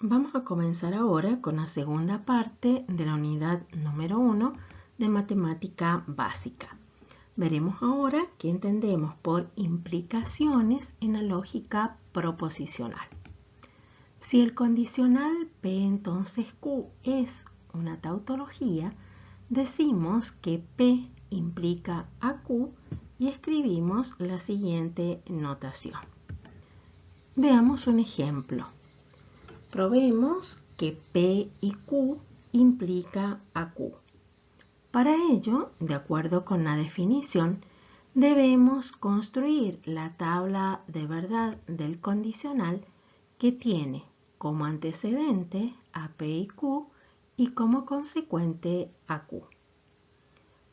Vamos a comenzar ahora con la segunda parte de la unidad número 1 de matemática básica. Veremos ahora qué entendemos por implicaciones en la lógica proposicional. Si el condicional P entonces Q es una tautología, decimos que P implica a Q y escribimos la siguiente notación. Veamos un ejemplo. Probemos que P y Q implica a Q. Para ello, de acuerdo con la definición, debemos construir la tabla de verdad del condicional que tiene como antecedente a P y Q y como consecuente a Q.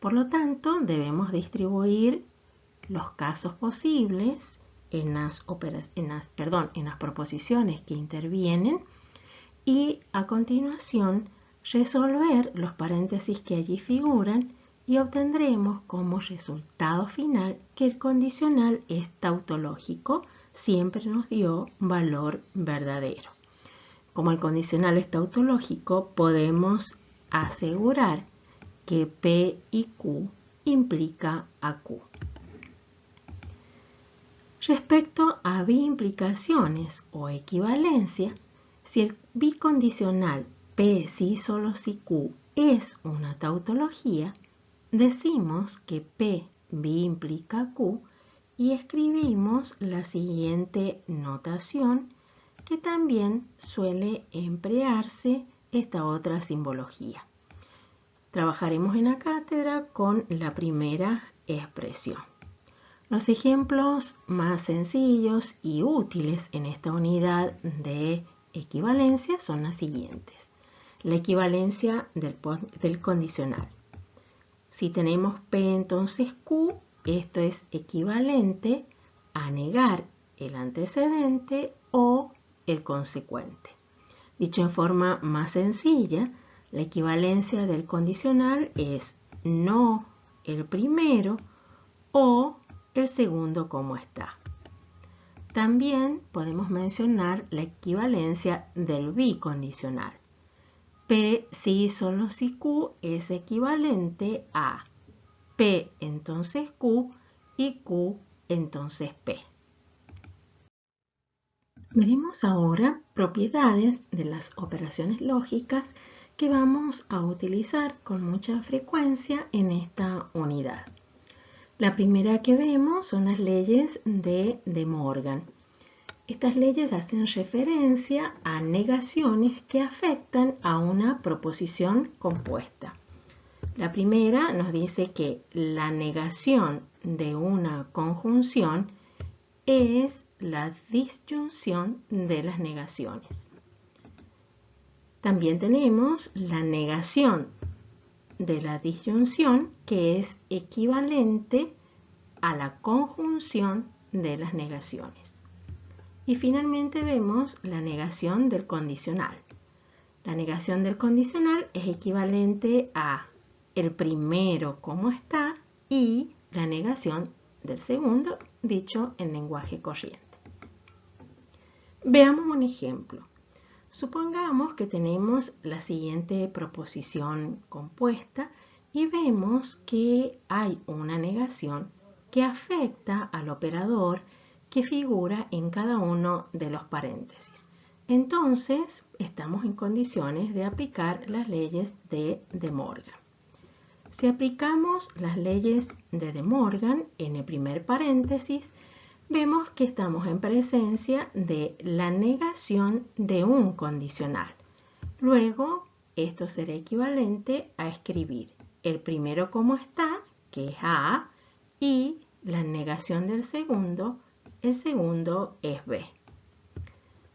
Por lo tanto, debemos distribuir los casos posibles en las proposiciones que intervienen y a continuación resolver los paréntesis que allí figuran y obtendremos como resultado final que el condicional es tautológico, siempre nos dio valor verdadero. Como el condicional es tautológico, podemos asegurar que P y Q implica a Q. Respecto a biimplicaciones o equivalencia, si el bicondicional P si solo si Q es una tautología, decimos que P biimplica Q y escribimos la siguiente notación que también suele emplearse esta otra simbología. Trabajaremos en la cátedra con la primera expresión. Los ejemplos más sencillos y útiles en esta unidad de equivalencia son las siguientes. La equivalencia del condicional. Si tenemos P entonces Q, esto es equivalente a negar el antecedente o el consecuente. Dicho en forma más sencilla, la equivalencia del condicional es no el primero o el segundo como está. También podemos mencionar la equivalencia del bicondicional. P si solo si Q es equivalente a P entonces Q y Q entonces P. Veremos ahora propiedades de las operaciones lógicas que vamos a utilizar con mucha frecuencia en esta unidad. La primera que vemos son las leyes de De Morgan. Estas leyes hacen referencia a negaciones que afectan a una proposición compuesta. La primera nos dice que la negación de una conjunción es la disyunción de las negaciones. También tenemos la negación de la disyunción, que es equivalente a la conjunción de las negaciones. Y finalmente vemos la negación del condicional. La negación del condicional es equivalente a el primero como está y la negación del segundo, dicho en lenguaje corriente. Veamos un ejemplo. Supongamos que tenemos la siguiente proposición compuesta y vemos que hay una negación que afecta al operador que figura en cada uno de los paréntesis. Entonces, estamos en condiciones de aplicar las leyes de De Morgan. Si aplicamos las leyes de De Morgan en el primer paréntesis, vemos que estamos en presencia de la negación de un condicional. Luego, esto será equivalente a escribir el primero como está, que es A, y la negación del segundo, el segundo es B.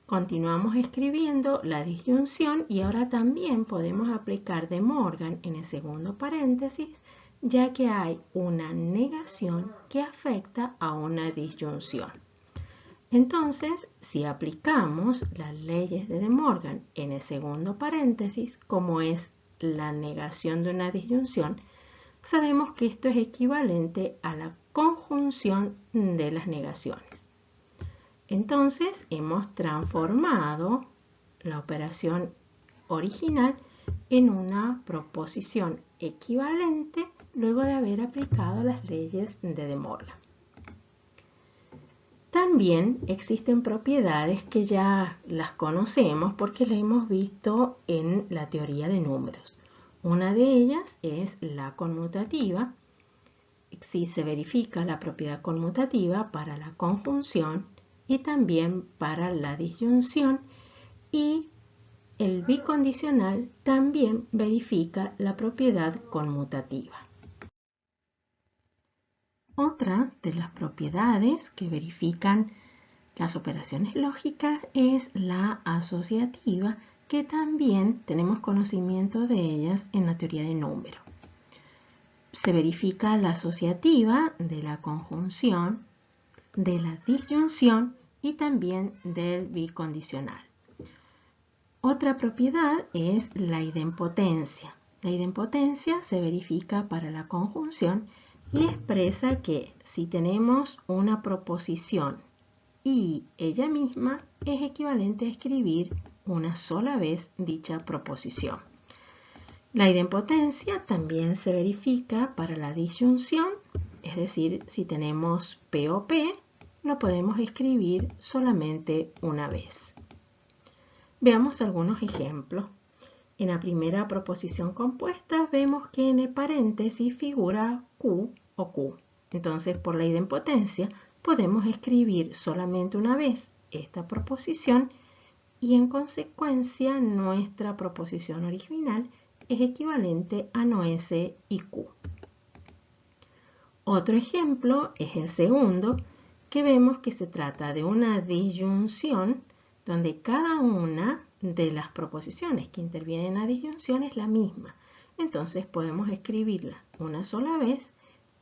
Continuamos escribiendo la disyunción y ahora también podemos aplicar De Morgan en el segundo paréntesis, ya que hay una negación que afecta a una disyunción. Entonces, si aplicamos las leyes de De Morgan en el segundo paréntesis, como es la negación de una disyunción, sabemos que esto es equivalente a la conjunción de las negaciones. Entonces, hemos transformado la operación original en una proposición equivalente luego de haber aplicado las leyes de De Morgan. También existen propiedades que ya las conocemos porque las hemos visto en la teoría de números. Una de ellas es la conmutativa. Si se verifica la propiedad conmutativa para la conjunción y también para la disyunción, y el bicondicional también verifica la propiedad conmutativa. Otra de las propiedades que verifican las operaciones lógicas es la asociativa, que también tenemos conocimiento de ellas en la teoría de números. Se verifica la asociativa de la conjunción, de la disyunción y también del bicondicional. Otra propiedad es la idempotencia. La idempotencia se verifica para la conjunción y expresa que si tenemos una proposición y ella misma, es equivalente a escribir una sola vez dicha proposición. La idempotencia también se verifica para la disyunción, es decir, si tenemos P o P, lo podemos escribir solamente una vez. Veamos algunos ejemplos. En la primera proposición compuesta vemos que en el paréntesis figura Q o Q. Entonces, por la idempotencia, podemos escribir solamente una vez esta proposición y en consecuencia nuestra proposición original es equivalente a no S y Q. Otro ejemplo es el segundo, que vemos que se trata de una disyunción donde cada una de las proposiciones que intervienen en la disyunción es la misma. Entonces podemos escribirla una sola vez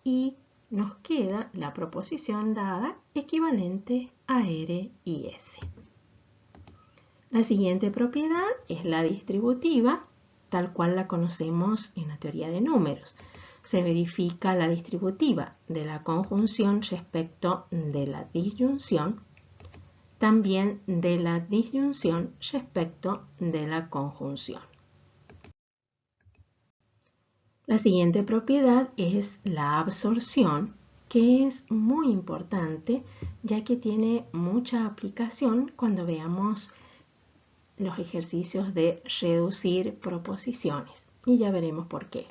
y nos queda la proposición dada equivalente a R y S. La siguiente propiedad es la distributiva, tal cual la conocemos en la teoría de números. Se verifica la distributiva de la conjunción respecto de la disyunción, también de la disyunción respecto de la conjunción. La siguiente propiedad es la absorción, que es muy importante ya que tiene mucha aplicación cuando veamos los ejercicios de reducir proposiciones. Y ya veremos por qué.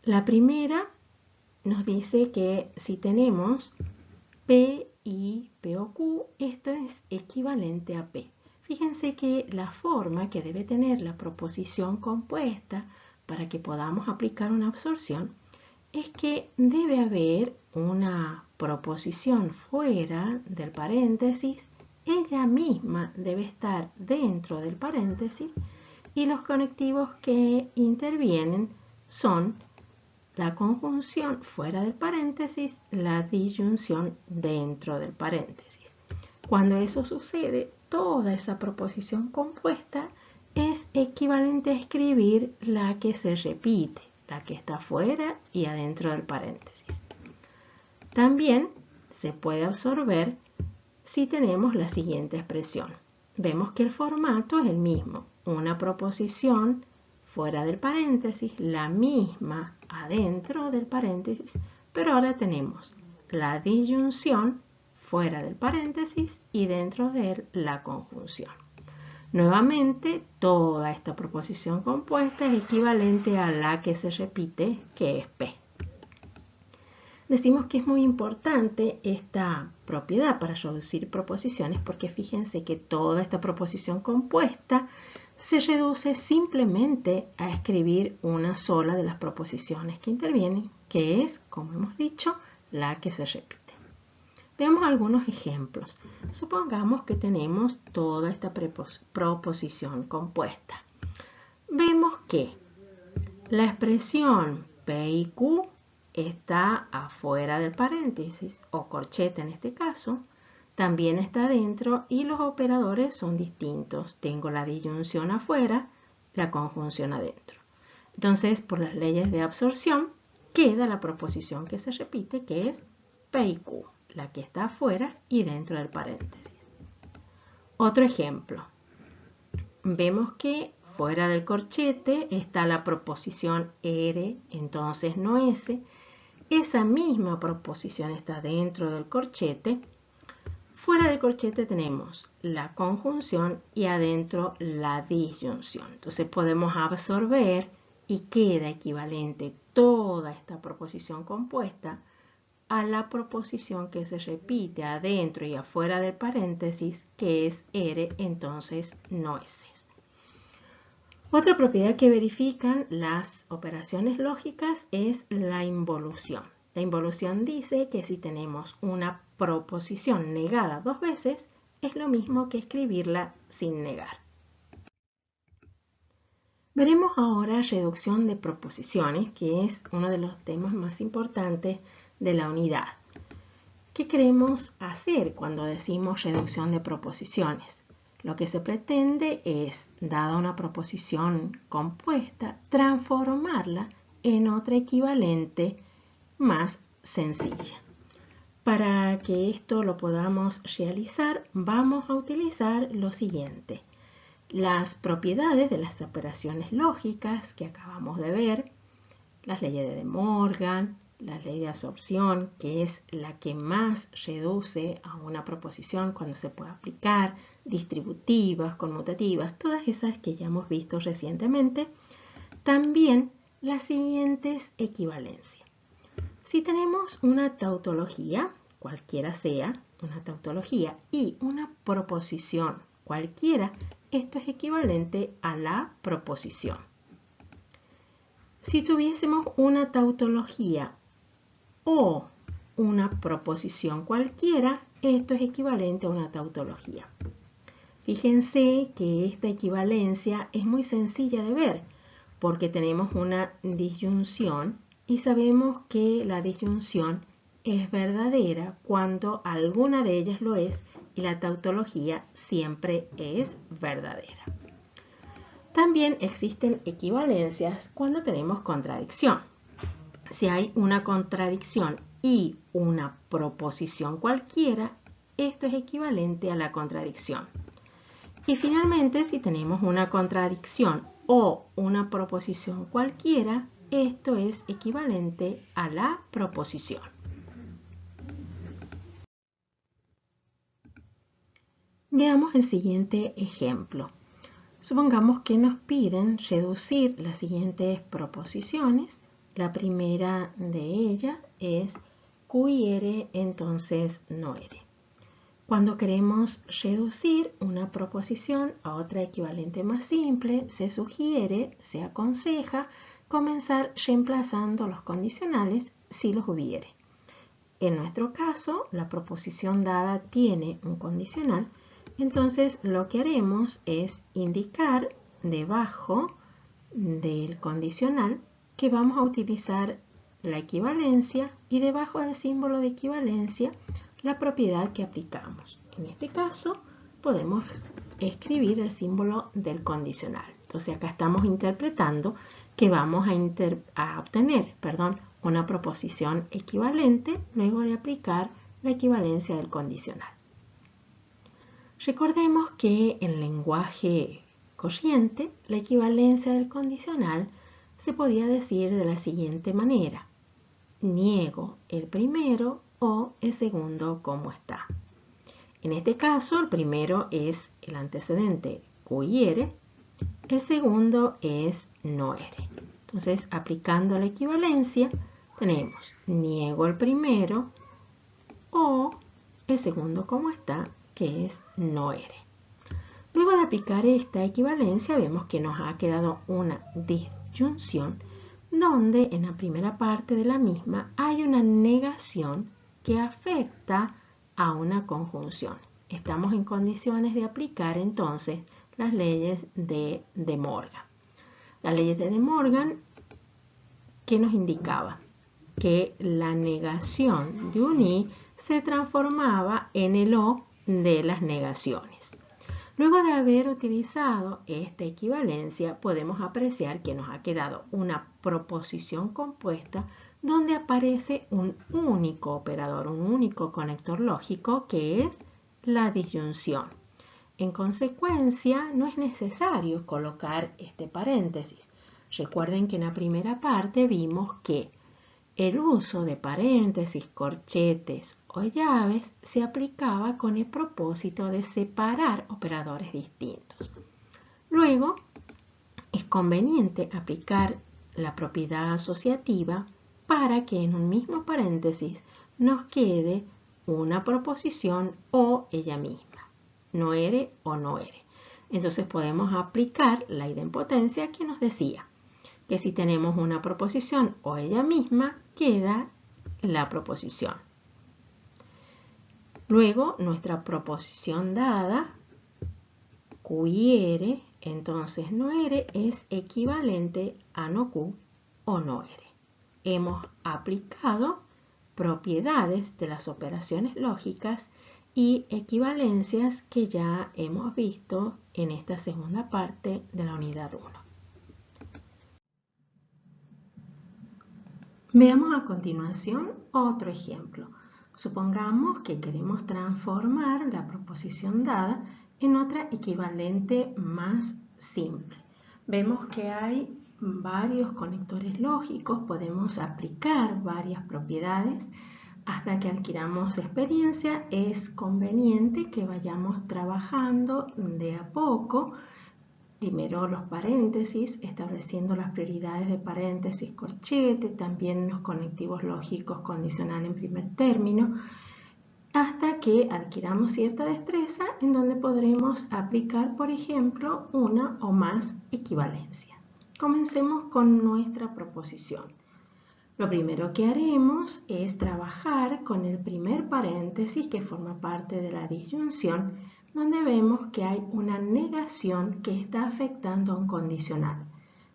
La primera nos dice que si tenemos P y P o Q, esto es equivalente a P. Fíjense que la forma que debe tener la proposición compuesta para que podamos aplicar una absorción es que debe haber una proposición fuera del paréntesis, ella misma debe estar dentro del paréntesis y los conectivos que intervienen son la conjunción fuera del paréntesis, la disyunción dentro del paréntesis. Cuando eso sucede, toda esa proposición compuesta es equivalente a escribir la que se repite, la que está fuera y adentro del paréntesis. También se puede absorber si tenemos la siguiente expresión. Vemos que el formato es el mismo, una proposición fuera del paréntesis, la misma adentro del paréntesis, pero ahora tenemos la disyunción fuera del paréntesis y dentro de él la conjunción. Nuevamente, toda esta proposición compuesta es equivalente a la que se repite, que es P. Decimos que es muy importante esta propiedad para reducir proposiciones porque fíjense que toda esta proposición compuesta se reduce simplemente a escribir una sola de las proposiciones que intervienen, que es, como hemos dicho, la que se repite. Veamos algunos ejemplos. Supongamos que tenemos toda esta proposición compuesta. Vemos que la expresión P y Q está afuera del paréntesis, o corchete en este caso, también está dentro y los operadores son distintos. Tengo la disyunción afuera, la conjunción adentro. Entonces, por las leyes de absorción, queda la proposición que se repite, que es P y Q, la que está afuera y dentro del paréntesis. Otro ejemplo. vemos que fuera del corchete está la proposición er, entonces no s. Esa misma proposición está dentro del corchete. Fuera del corchete tenemos la conjunción y adentro la disyunción. Entonces podemos absorber y queda equivalente toda esta proposición compuesta a la proposición que se repite adentro y afuera del paréntesis, que es er, entonces no es s. Otra propiedad que verifican las operaciones lógicas es la involución. La involución dice que si tenemos una proposición negada dos veces, es lo mismo que escribirla sin negar. Veremos ahora reducción de proposiciones, que es uno de los temas más importantes de la unidad. ¿Qué queremos hacer cuando decimos reducción de proposiciones? Lo que se pretende es, dada una proposición compuesta, transformarla en otra equivalente más sencilla. Para que esto lo podamos realizar, vamos a utilizar lo siguiente. Las propiedades de las operaciones lógicas que acabamos de ver, las leyes de De Morgan, la ley de absorción, que es la que más reduce a una proposición cuando se puede aplicar, distributivas, conmutativas, todas esas que ya hemos visto recientemente. También las siguientes equivalencias. Si tenemos una tautología, cualquiera sea, una tautología y una proposición cualquiera, esto es equivalente a la proposición. Si tuviésemos una tautología o una proposición cualquiera, esto es equivalente a una tautología. Fíjense que esta equivalencia es muy sencilla de ver porque tenemos una disyunción y sabemos que la disyunción es verdadera cuando alguna de ellas lo es y la tautología siempre es verdadera. También existen equivalencias cuando tenemos contradicción. Si hay una contradicción y una proposición cualquiera, esto es equivalente a la contradicción. Y finalmente, si tenemos una contradicción o una proposición cualquiera, esto es equivalente a la proposición. Veamos el siguiente ejemplo. Supongamos que nos piden reducir las siguientes proposiciones. La primera de ellas es Q y R, entonces no R. Cuando queremos reducir una proposición a otra equivalente más simple, se sugiere, se aconseja, comenzar reemplazando los condicionales si los hubiere. En nuestro caso, la proposición dada tiene un condicional, entonces lo que haremos es indicar debajo del condicional que vamos a utilizar la equivalencia y debajo del símbolo de equivalencia la propiedad que aplicamos. En este caso podemos escribir el símbolo del condicional. Entonces acá estamos interpretando que vamos a obtener una proposición equivalente luego de aplicar la equivalencia del condicional. Recordemos que en lenguaje corriente la equivalencia del condicional se podía decir de la siguiente manera: niego el primero o el segundo como está. En este caso, el primero es el antecedente Q y R, el segundo es no R. Entonces, aplicando la equivalencia, tenemos niego el primero o el segundo como está, que es no R. Luego de aplicar esta equivalencia, vemos que nos ha quedado una disyunción donde en la primera parte de la misma hay una negación que afecta a una conjunción. Estamos en condiciones de aplicar entonces las leyes de De Morgan. Las leyes de De Morgan, ¿qué nos indicaba? Que la negación de un i se transformaba en el o de las negaciones. Luego de haber utilizado esta equivalencia, podemos apreciar que nos ha quedado una proposición compuesta donde aparece un único operador, un único conector lógico, que es la disyunción. En consecuencia, no es necesario colocar este paréntesis. Recuerden que en la primera parte vimos que el uso de paréntesis, corchetes o llaves se aplicaba con el propósito de separar operadores distintos. Luego, es conveniente aplicar la propiedad asociativa para que en un mismo paréntesis nos quede una proposición o ella misma, no ere o no ere. Entonces podemos aplicar la idempotencia que nos decía que si tenemos una proposición o ella misma, queda la proposición. Luego, nuestra proposición dada, quiere, entonces no ere es equivalente a no cu o no ere. Hemos aplicado propiedades de las operaciones lógicas y equivalencias que ya hemos visto en esta segunda parte de la unidad 1. Veamos a continuación otro ejemplo. Supongamos que queremos transformar la proposición dada en otra equivalente más simple. Vemos que hay varios conectores lógicos, podemos aplicar varias propiedades. Hasta que adquiramos experiencia, es conveniente que vayamos trabajando de a poco. Primero los paréntesis, estableciendo las prioridades de paréntesis, corchete, también los conectivos lógicos condicional en primer término, hasta que adquiramos cierta destreza en donde podremos aplicar, por ejemplo, una o más equivalencias. Comencemos con nuestra proposición. Lo primero que haremos es trabajar con el primer paréntesis que forma parte de la disyunción, donde vemos que hay una negación que está afectando a un condicional.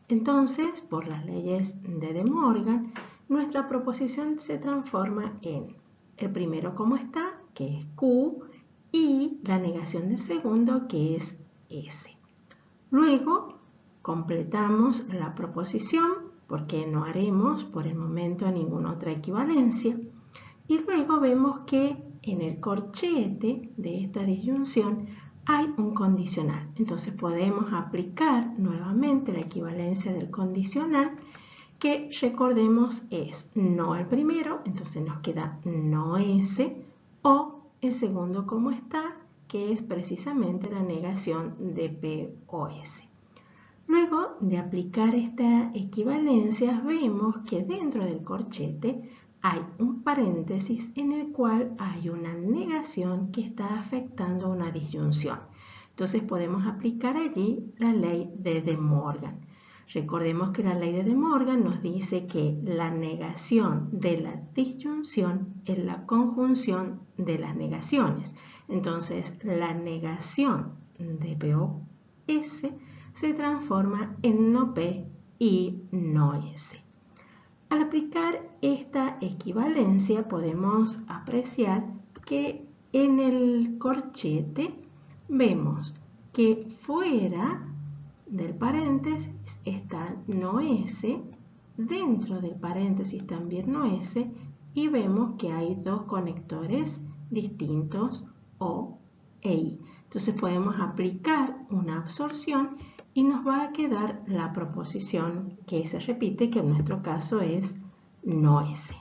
Entonces, por las leyes de De Morgan, nuestra proposición se transforma en el primero como está, que es Q, y la negación del segundo, que es S. Luego, completamos la proposición porque no haremos por el momento ninguna otra equivalencia. Y luego vemos que en el corchete de esta disyunción hay un condicional. Entonces podemos aplicar nuevamente la equivalencia del condicional, que recordemos es no el primero, entonces nos queda no ese, o el segundo como está, que es precisamente la negación de P o S. Luego de aplicar estas equivalencias, vemos que dentro del corchete hay un paréntesis en el cual hay una negación que está afectando una disyunción. Entonces podemos aplicar allí la ley de De Morgan. Recordemos que la ley de De Morgan nos dice que la negación de la disyunción es la conjunción de las negaciones. Entonces la negación de P o S se transforma en no P y no S. Al aplicar esta equivalencia podemos apreciar que en el corchete vemos que fuera del paréntesis está no S, dentro del paréntesis también no S, y vemos que hay dos conectores distintos O e I. Entonces podemos aplicar una absorción y nos va a quedar la proposición que se repite, que en nuestro caso es no S.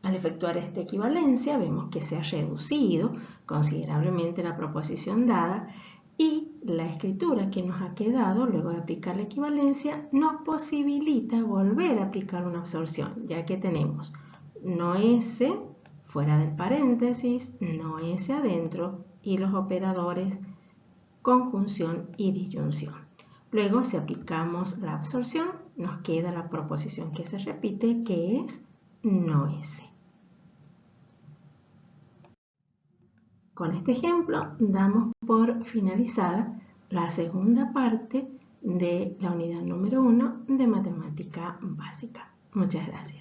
Al efectuar esta equivalencia vemos que se ha reducido considerablemente la proposición dada y la escritura que nos ha quedado luego de aplicar la equivalencia nos posibilita volver a aplicar una absorción, ya que tenemos no S fuera del paréntesis, no S adentro y los operadores conjunción y disyunción. Luego, si aplicamos la absorción, nos queda la proposición que se repite, que es no S. Con este ejemplo, damos por finalizada la segunda parte de la unidad número 1 de matemática básica. Muchas gracias.